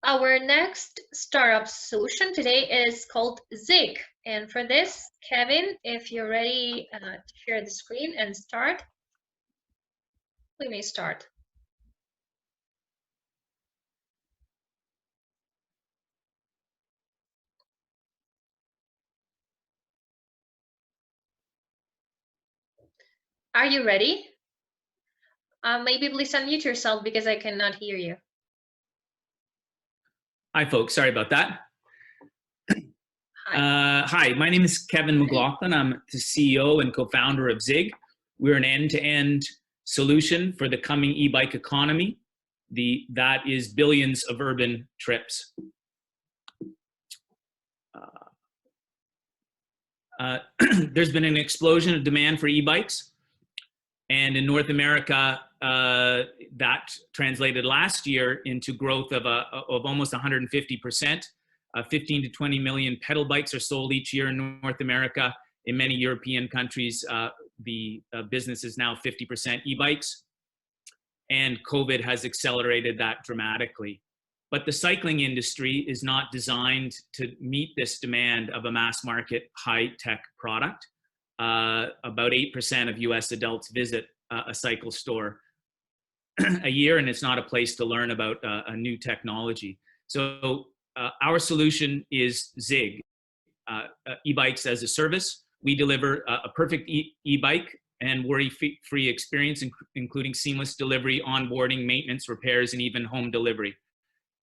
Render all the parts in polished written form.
Our next startup solution today is called Zygg. And for this, Kevin, if you're ready to share the screen and start, we may start. Are you ready? Maybe please unmute yourself because I cannot hear you. Hi, folks. Sorry about that. Hi, my name is Kevin McLaughlin. I'm the CEO and co-founder of Zygg. We're an end-to-end solution for the coming e-bike economy. That is billions of urban trips. There's been an explosion of demand for e-bikes. And in North America, that translated last year into growth of almost 150%. 15 to 20 million pedal bikes are sold each year in North America. In many European countries, the business is now 50% e-bikes. And COVID has accelerated that dramatically. But the cycling industry is not designed to meet this demand of a mass market high-tech product. About 8% of US adults visit a cycle store a year, and it's not a place to learn about a new technology. So our solution is Zygg, e-bikes as a service. We deliver a perfect e-bike and worry-free experience, including seamless delivery, onboarding, maintenance, repairs, and even home delivery.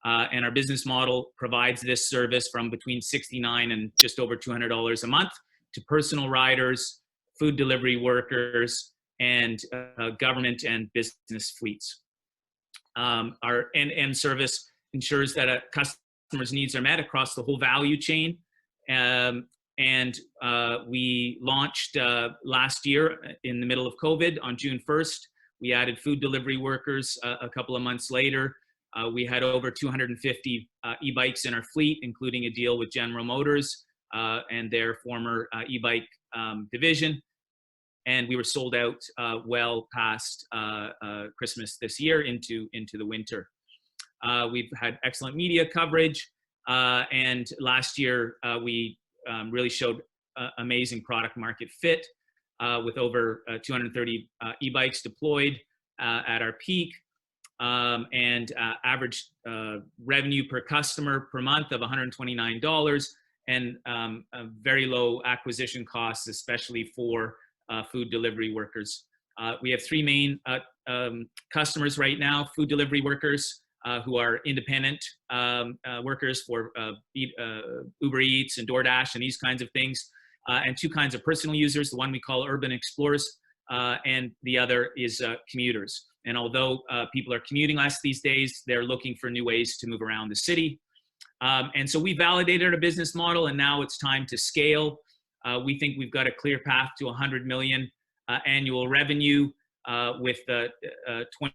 And our business model provides this service from between $69 and just over $200 a month to personal riders, food delivery workers, and government and business fleets. Our end-to-end service ensures that a customer's needs are met across the whole value chain. We launched last year in the middle of COVID on June 1st. We added food delivery workers a couple of months later. We had over 250 e-bikes in our fleet, including a deal with General Motors and their former e-bike division. And we were sold out well past Christmas this year into the winter. We've had excellent media coverage. And last year, we really showed amazing product market fit with over 230 e-bikes deployed at our peak. And average revenue per customer per month of $129, and very low acquisition costs, especially for food delivery workers. We have three main customers right now: food delivery workers who are independent workers for Uber Eats and DoorDash and these kinds of things, and two kinds of personal users, the one we call urban explorers, and the other is commuters. And although people are commuting less these days, they're looking for new ways to move around the city. And so we validated our business model, and now it's time to scale. We think we've got a clear path to 100 million annual revenue with 20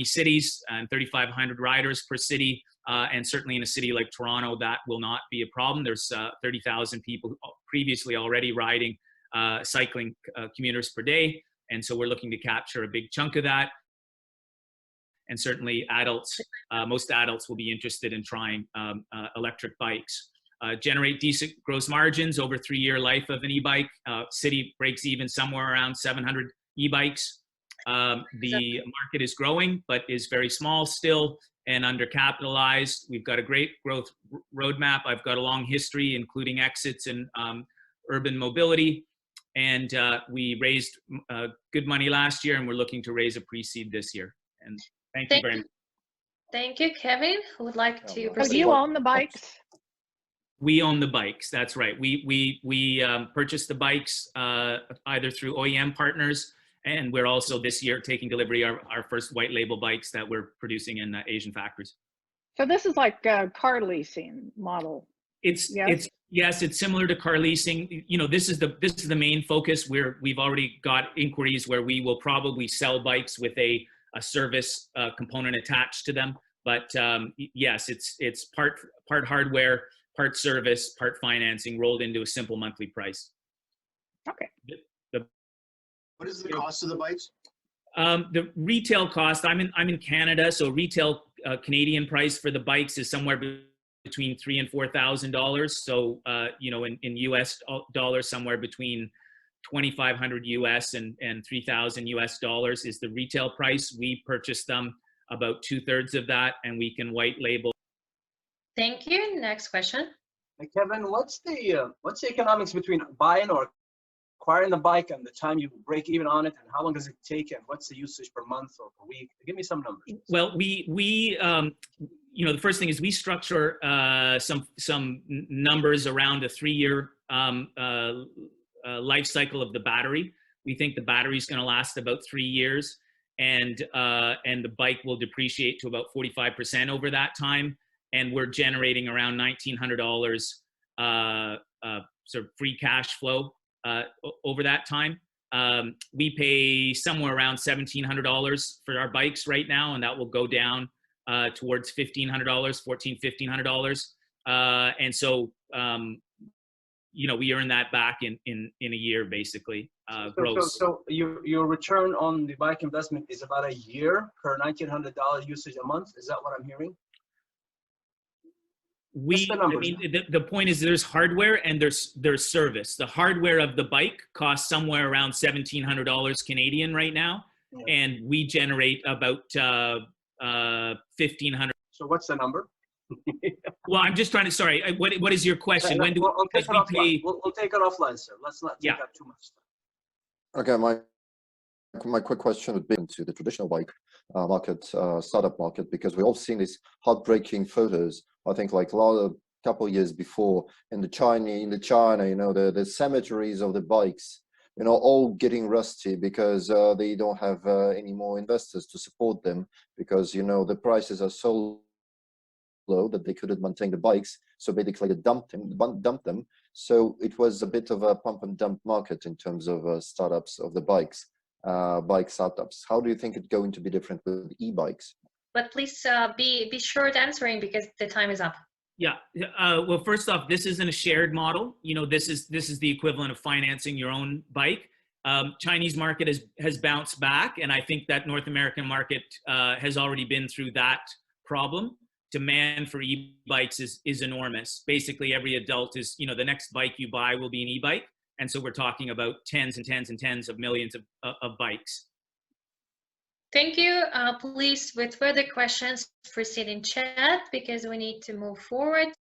cities and 3,500 riders per city. And certainly in a city like Toronto, that will not be a problem. There's 30,000 people previously already riding cycling commuters per day. And so we're looking to capture a big chunk of that. And certainly adults, most adults will be interested in trying electric bikes. Generate decent gross margins over 3-year life of an e-bike. City breaks even somewhere around 700 e-bikes. The market is growing, but is very small still and undercapitalized. We've got a great growth roadmap. I've got a long history, including exits in urban mobility. And we raised good money last year, and we're looking to raise a pre-seed this year. And thank you very much. Thank you, Kevin. Who would like to proceed? So do you own the bikes? We own the bikes. That's right. We purchased the bikes either through OEM partners, and we're also this year taking delivery of our first white label bikes that we're producing in Asian factories. So this is like a car leasing model. Yes, it's similar to car leasing. You know, this is the main focus. We've already got inquiries where we will probably sell bikes with a service component attached to them. But yes, it's part hardware, part service, part financing rolled into a simple monthly price. Okay. What is the cost of the bikes? The retail cost, I'm in Canada, so retail Canadian price for the bikes is somewhere between $3,000 and $4,000. So, in US dollars, somewhere between 2,500 US and 3,000 US dollars is the retail price. We purchase them about 2/3 of that, and we can white label. Thank you. Next question. Hey, Kevin, what's the economics between buying or acquiring the bike and the time you break even on it, and how long does it take, and what's the usage per month or per week? Give me some numbers. Well, the first thing is we structure some numbers around a 3-year life cycle of the battery. We think the battery is going to last about 3 years, and the bike will depreciate to about 45% over that time. And we're generating around $1,900 sort of free cash flow over that time. We pay somewhere around $1,700 for our bikes right now, and that will go down towards $1,500, $1,400, $1,500. And so, we earn that back in a year, basically, gross. So your return on the bike investment is about a year per $1,900 usage a month. Is that what I'm hearing? The point is there's hardware and there's service. The hardware of the bike costs somewhere around $1,700 Canadian right now, and we generate about $1,500. So what's the number? Well, I'm just trying to. Sorry, what is your question? When do we'll take it offline. We'll take it offline, sir. Let's not take up too much time. Okay, my quick question would be into the traditional bike market, startup market, because we've all seen these heartbreaking photos. I think like a couple of years before in China, the cemeteries of the bikes, all getting rusty because they don't have any more investors to support them, because the prices are so low that they couldn't maintain the bikes, so basically they dumped them. So it was a bit of a pump and dump market in terms of startups of the bike startups. How do you think it's going to be different with e-bikes? But please be short answering because the time is up. Yeah. Well, first off, this isn't a shared model. This is the equivalent of financing your own bike. Chinese market has bounced back, and I think that North American market has already been through that problem. Demand for e-bikes is enormous. Basically, every adult is, the next bike you buy will be an e-bike. And so we're talking about tens and tens and tens of millions of bikes. Thank you. Please, with further questions, proceed in chat because we need to move forward.